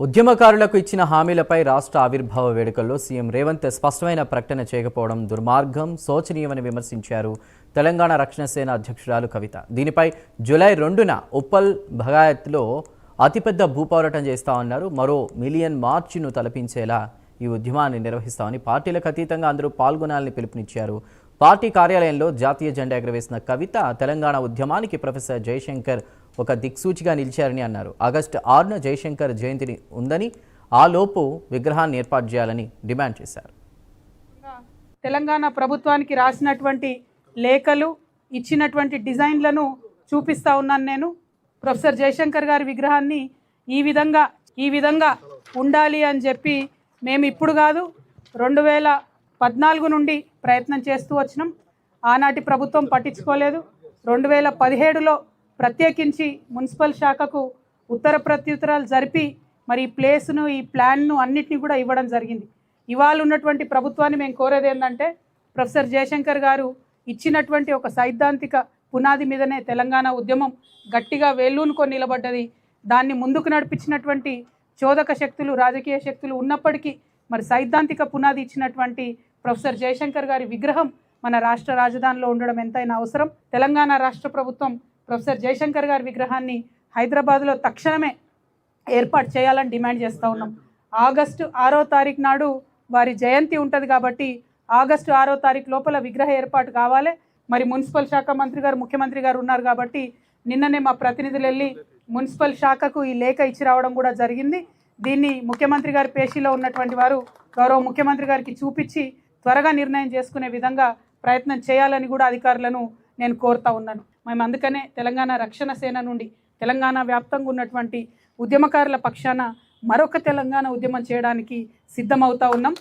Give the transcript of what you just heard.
ఉద్యమకారులకు ఇచ్చిన హామీలపై రాష్ట్ర ఆవిర్భావ వేడుకల్లో సీఎం రేవంత్ స్పష్టమైన ప్రకటన చేయకపోవడం దుర్మార్గం, శోచనీయమని విమర్శించారు తెలంగాణ రక్షణ సేన అధ్యక్షురాలు కవిత. దీనిపై జూలై 2న ఉప్పల్ భగాయత్లో అతిపెద్ద భూపోరాటం చేస్తామన్నారు. మరో మిలియన్ మార్చిను తలపించేలా ఈ ఉద్యమాన్ని నిర్వహిస్తామని, పార్టీలకు అతీతంగా అందరూ పాల్గొనాలని పిలుపునిచ్చారు. పార్టీ కార్యాలయంలో జాతీయ జెండా ఎగురవేసిన కవిత తెలంగాణ ఉద్యమానికి ప్రొఫెసర్ జయశంకర్ ఒక దిక్సూచిగా నిలిచారని అన్నారు. ఆగస్టు 6న జయశంకర్ జయంతిని ఉందని, ఆ లోపు విగ్రహాన్ని ఏర్పాటు చేయాలని డిమాండ్ చేశారు. తెలంగాణ ప్రభుత్వానికి రాసినటువంటి లేఖలు, ఇచ్చినటువంటి డిజైన్లను చూపిస్తా ఉన్నాను. నేను ప్రొఫెసర్ జయశంకర్ గారి విగ్రహాన్ని ఈ విధంగా ఉండాలి అని చెప్పి మేము ఇప్పుడు కాదు 2014 నుండి ప్రయత్నం చేస్తూ వచ్చినాం. ఆనాటి ప్రభుత్వం పట్టించుకోలేదు. 2017లో ప్రత్యేకించి మున్సిపల్ శాఖకు ఉత్తర ప్రత్యుత్తరాలు జరిపి మరి ఈ ప్లేస్ను, ఈ ప్లాన్ను అన్నిటినీ కూడా ఇవ్వడం జరిగింది. ఇవాళ ఉన్నటువంటి ప్రభుత్వాన్ని మేము కోరేది ఏంటంటే, ప్రొఫెసర్ జయశంకర్ గారు ఇచ్చినటువంటి ఒక సైద్ధాంతిక పునాది మీదనే తెలంగాణ ఉద్యమం గట్టిగా వేళ్ళూనుకొని నిలబడ్డది. దాన్ని ముందుకు నడిపించినటువంటి చోదక శక్తులు, రాజకీయ శక్తులు ఉన్నప్పటికీ మరి సైద్ధాంతిక పునాది ఇచ్చినటువంటి ప్రొఫెసర్ జయశంకర్ గారి విగ్రహం మన రాష్ట్ర రాజధానిలో ఉండడం ఎంతైనా అవసరం. తెలంగాణ రాష్ట్ర ప్రభుత్వం ప్రొఫెసర్ జయశంకర్ గారి విగ్రహాన్ని హైదరాబాద్లో తక్షణమే ఏర్పాటు చేయాలని డిమాండ్ చేస్తూ ఉన్నాం. ఆగస్టు 6వ తారీఖు నాడు వారి జయంతి ఉంటుంది కాబట్టి ఆగస్టు 6వ తారీఖు లోపల విగ్రహ ఏర్పాటు కావాలి. మరి మున్సిపల్ శాఖ మంత్రి గారు, ముఖ్యమంత్రి గారు ఉన్నారు కాబట్టి నిన్ననే మా ప్రతినిధులు వెళ్ళి మున్సిపల్ శాఖకు ఈ లేఖ ఇచ్చి రావడం కూడా జరిగింది. దీన్ని ముఖ్యమంత్రి గారి పేషీలో ఉన్నటువంటి వారు గౌరవ ముఖ్యమంత్రి గారికి చూపించి త్వరగా నిర్ణయం చేసుకునే విధంగా ప్రయత్నం చేయాలని కూడా అధికారులను నేను కోరుతా ఉన్నాను. మేము అందుకనే తెలంగాణ రక్షణ సేన నుండి తెలంగాణ వ్యాప్తంగా ఉన్నటువంటి ఉద్యమకారుల పక్షాన మరొక తెలంగాణ ఉద్యమం చేయడానికి సిద్ధమవుతా ఉన్నాం.